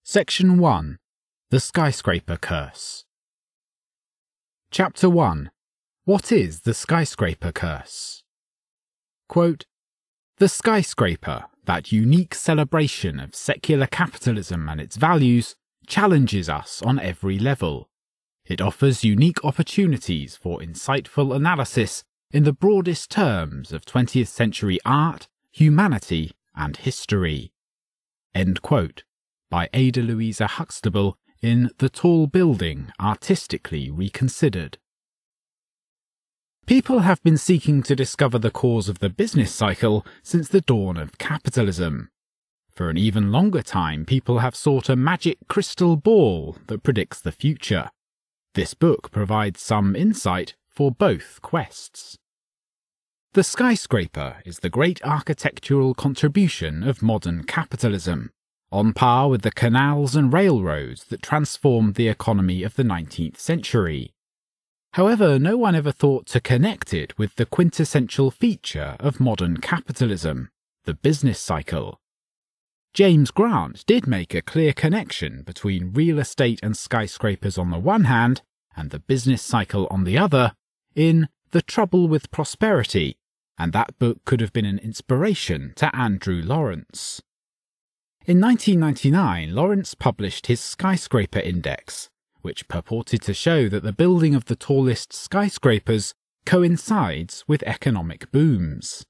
Section 1. The Skyscraper Curse. Chapter 1. What is the skyscraper curse? Quote, "The skyscraper, that unique celebration of secular capitalism and its values, challenges us on every level. It offers unique opportunities for insightful analysis in the broadest terms of 20th century art, humanity, and history." End quote. By Ada Louisa Huxtable in The Tall Building Artistically Reconsidered. People have been seeking to discover the cause of the business cycle since the dawn of capitalism. For an even longer time, people have sought a magic crystal ball that predicts the future. This book provides some insight for both quests. The skyscraper is the great architectural contribution of modern capitalism, on par with the canals and railroads that transformed the economy of the 19th century. However, no one ever thought to connect it with the quintessential feature of modern capitalism, the business cycle. James Grant did make a clear connection between real estate and skyscrapers on the one hand, and the business cycle on the other, in The Trouble with Prosperity, and that book could have been an inspiration to Andrew Lawrence. In 1999, Lawrence published his Skyscraper Index, which purported to show that the building of the tallest skyscrapers coincides with economic booms.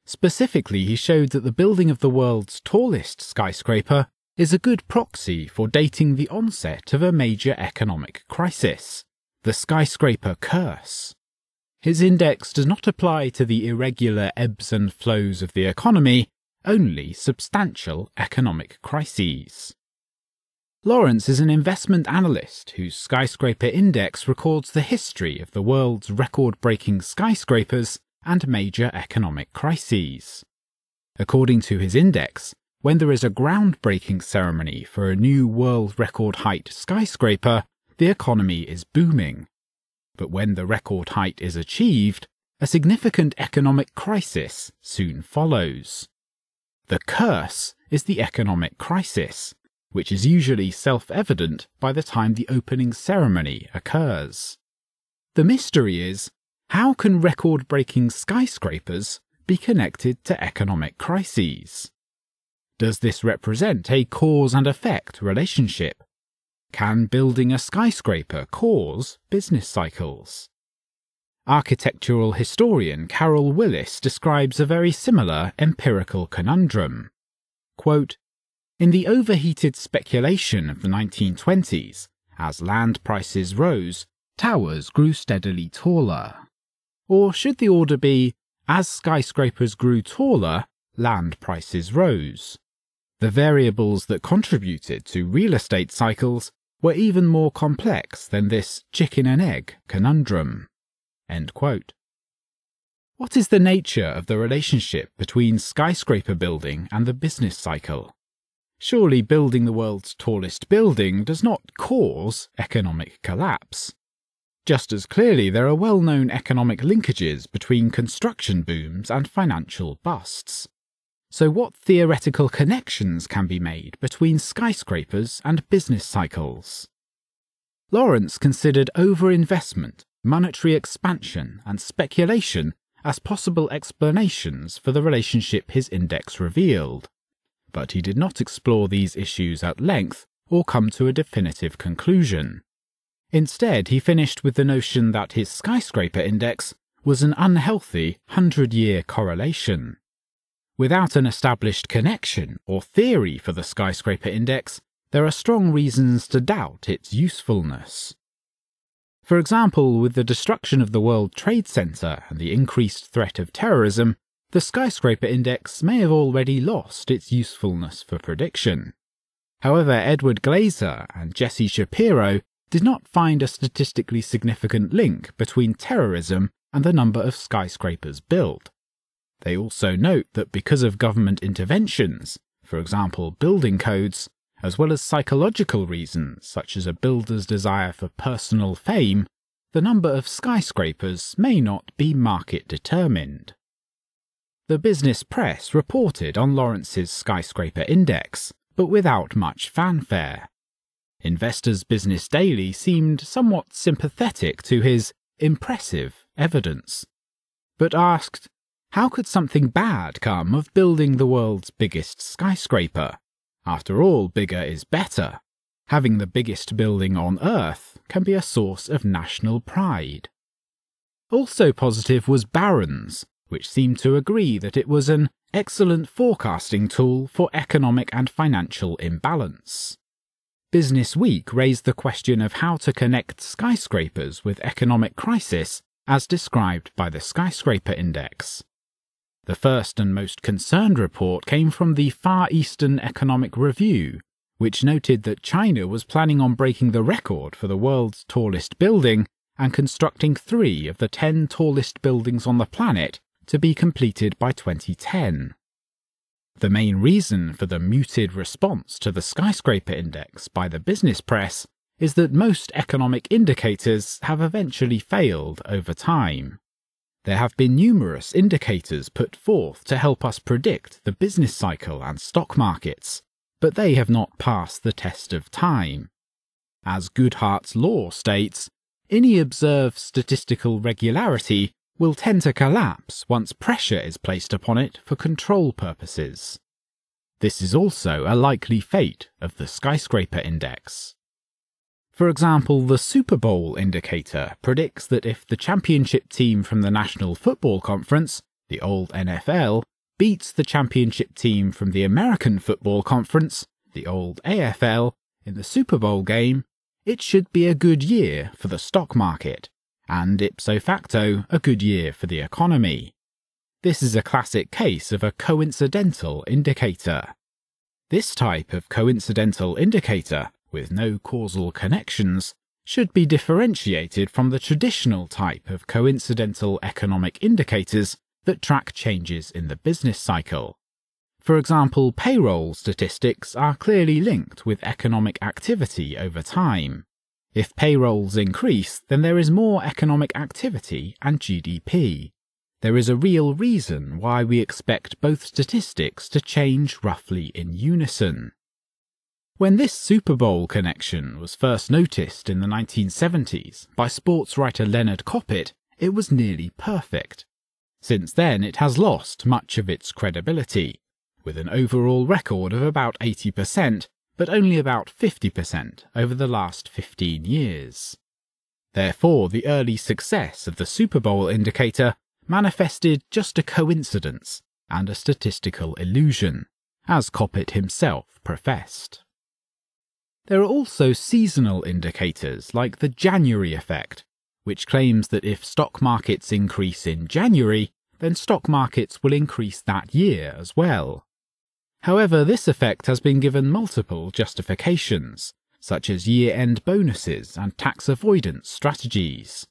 Specifically, he showed that the building of the world's tallest skyscraper is a good proxy for dating the onset of a major economic crisis, the skyscraper curse. His index does not apply to the irregular ebbs and flows of the economy, only substantial economic crises. Lawrence is an investment analyst whose skyscraper index records the history of the world's record-breaking skyscrapers and major economic crises. According to his index, when there is a groundbreaking ceremony for a new world record height skyscraper, the economy is booming. But when the record height is achieved, a significant economic crisis soon follows. The curse is the economic crisis, which is usually self-evident by the time the opening ceremony occurs. The mystery is, how can record-breaking skyscrapers be connected to economic crises? Does this represent a cause and effect relationship? Can building a skyscraper cause business cycles? Architectural historian Carol Willis describes a very similar empirical conundrum. Quote, "In the overheated speculation of the 1920s, as land prices rose, towers grew steadily taller. Or should the order be, as skyscrapers grew taller, land prices rose? The variables that contributed to real estate cycles were even more complex than this chicken and egg conundrum." End quote. What is the nature of the relationship between skyscraper building and the business cycle? Surely building the world's tallest building does not cause economic collapse. Just as clearly, there are well-known economic linkages between construction booms and financial busts. So what theoretical connections can be made between skyscrapers and business cycles? Lawrence considered overinvestment, monetary expansion, and speculation as possible explanations for the relationship his index revealed, but he did not explore these issues at length or come to a definitive conclusion. Instead, he finished with the notion that his skyscraper index was an unhealthy 100-year correlation. Without an established connection or theory for the skyscraper index, there are strong reasons to doubt its usefulness. For example, with the destruction of the World Trade Center and the increased threat of terrorism, the skyscraper index may have already lost its usefulness for prediction. However, Edward Glaser and Jesse Shapiro did not find a statistically significant link between terrorism and the number of skyscrapers built. They also note that because of government interventions, for example building codes, as well as psychological reasons such as a builder's desire for personal fame, the number of skyscrapers may not be market-determined. The business press reported on Lawrence's skyscraper index, but without much fanfare. Investors' Business Daily seemed somewhat sympathetic to his impressive evidence, but asked, how could something bad come of building the world's biggest skyscraper? After all, bigger is better. Having the biggest building on Earth can be a source of national pride. Also positive was Barron's, which seemed to agree that it was an excellent forecasting tool for economic and financial imbalance. Business Week raised the question of how to connect skyscrapers with economic crisis as described by the Skyscraper Index. The first and most concerned report came from the Far Eastern Economic Review, which noted that China was planning on breaking the record for the world's tallest building and constructing 3 of the 10 tallest buildings on the planet to be completed by 2010. The main reason for the muted response to the Skyscraper Index by the business press is that most economic indicators have eventually failed over time. There have been numerous indicators put forth to help us predict the business cycle and stock markets, but they have not passed the test of time. As Goodhart's law states, any observed statistical regularity will tend to collapse once pressure is placed upon it for control purposes. This is also a likely fate of the Skyscraper Index. For example, the Super Bowl indicator predicts that if the championship team from the National Football Conference, the old NFL, beats the championship team from the American Football Conference, the old AFL, in the Super Bowl game, it should be a good year for the stock market, and ipso facto a good year for the economy. This is a classic case of a coincidental indicator. This type of coincidental indicator, with no causal connections, should be differentiated from the traditional type of coincidental economic indicators that track changes in the business cycle. For example, payroll statistics are clearly linked with economic activity over time. If payrolls increase, then there is more economic activity and GDP. There is a real reason why we expect both statistics to change roughly in unison. When this Super Bowl connection was first noticed in the 1970s by sports writer Leonard Coppett, it was nearly perfect. Since then, it has lost much of its credibility, with an overall record of about 80%, but only about 50% over the last 15 years. Therefore, the early success of the Super Bowl indicator manifested just a coincidence and a statistical illusion, as Coppett himself professed. There are also seasonal indicators like the January effect, which claims that if stock markets increase in January, then stock markets will increase that year as well. However, this effect has been given multiple justifications, such as year-end bonuses and tax avoidance strategies.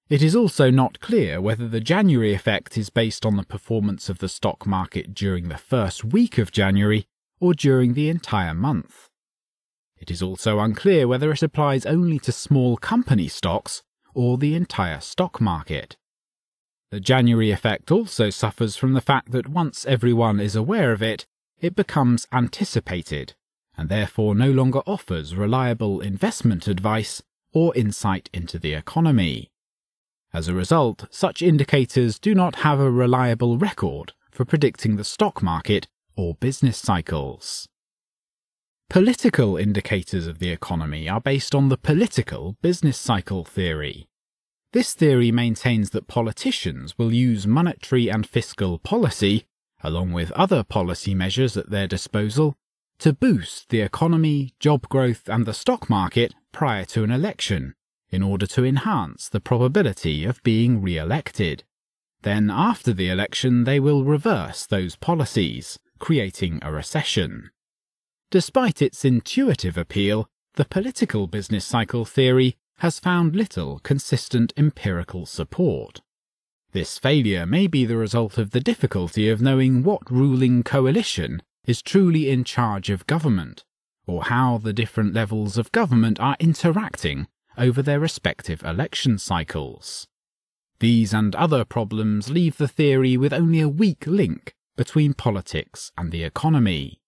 It is also not clear whether the January effect is based on the performance of the stock market during the first week of January or during the entire month. It is also unclear whether it applies only to small company stocks or the entire stock market. The January effect also suffers from the fact that once everyone is aware of it, it becomes anticipated, and therefore no longer offers reliable investment advice or insight into the economy. As a result, such indicators do not have a reliable record for predicting the stock market or business cycles. Political indicators of the economy are based on the political business cycle theory. This theory maintains that politicians will use monetary and fiscal policy, along with other policy measures at their disposal, to boost the economy, job growth and the stock market prior to an election, in order to enhance the probability of being re-elected. Then after the election they will reverse those policies, creating a recession. Despite its intuitive appeal, the political business cycle theory has found little consistent empirical support. This failure may be the result of the difficulty of knowing what ruling coalition is truly in charge of government, or how the different levels of government are interacting over their respective election cycles. These and other problems leave the theory with only a weak link between politics and the economy.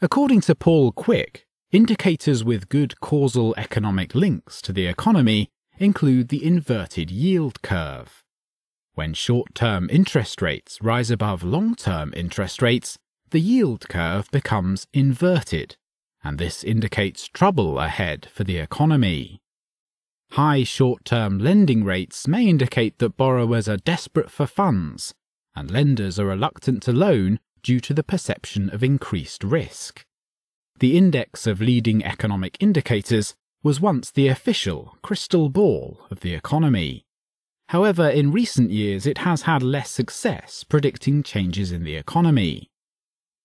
According to Paul Quick, indicators with good causal economic links to the economy include the inverted yield curve. When short-term interest rates rise above long-term interest rates, the yield curve becomes inverted, and this indicates trouble ahead for the economy. High short-term lending rates may indicate that borrowers are desperate for funds, and lenders are reluctant to loan due to the perception of increased risk. The index of leading economic indicators was once the official crystal ball of the economy. However, in recent years it has had less success predicting changes in the economy.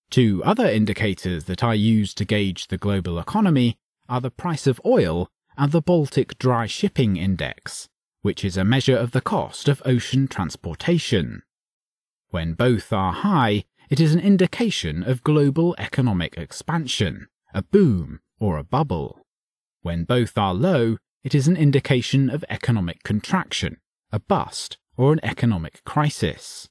Two other indicators that I use to gauge the global economy are the price of oil and the Baltic Dry Shipping Index, which is a measure of the cost of ocean transportation. When both are high, it is an indication of global economic expansion, a boom or a bubble. When both are low, it is an indication of economic contraction, a bust or an economic crisis.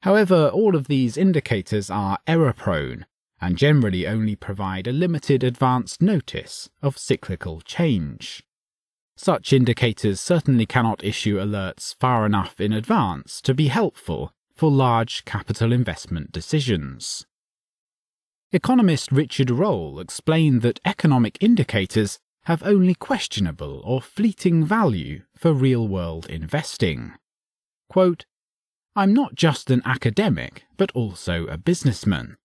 However, all of these indicators are error-prone and generally only provide a limited advance notice of cyclical change. Such indicators certainly cannot issue alerts far enough in advance to be helpful for large capital investment decisions. Economist Richard Roll explained that economic indicators have only questionable or fleeting value for real-world investing. Quote, "I'm not just an academic, but also a businessman.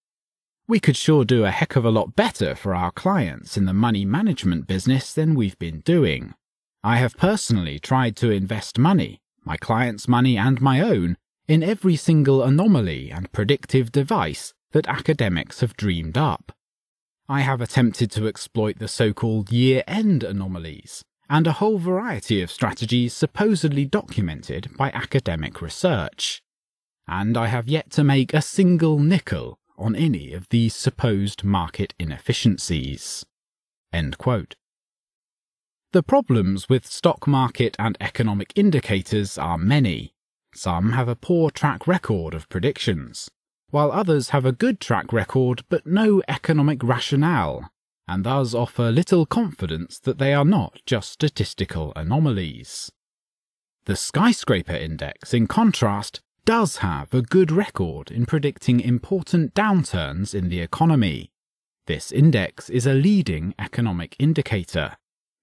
We could sure do a heck of a lot better for our clients in the money management business than we've been doing. I have personally tried to invest money, my clients' money and my own, in every single anomaly and predictive device that academics have dreamed up. I have attempted to exploit the so-called year-end anomalies, and a whole variety of strategies supposedly documented by academic research. And I have yet to make a single nickel on any of these supposed market inefficiencies." End quote. The problems with stock market and economic indicators are many. Some have a poor track record of predictions, while others have a good track record but no economic rationale, and thus offer little confidence that they are not just statistical anomalies. The Skyscraper Index, in contrast, does have a good record in predicting important downturns in the economy. This index is a leading economic indicator.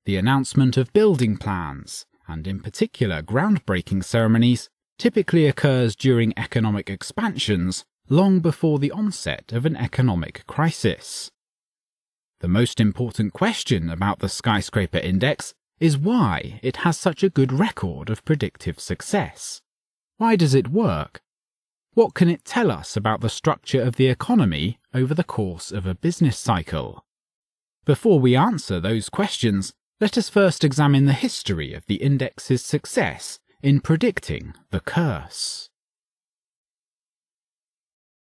The announcement of building plans, and in particular groundbreaking ceremonies, typically occurs during economic expansions long before the onset of an economic crisis. The most important question about the Skyscraper Index is why it has such a good record of predictive success. Why does it work? What can it tell us about the structure of the economy over the course of a business cycle? Before we answer those questions, let us first examine the history of the index's success in predicting the curse.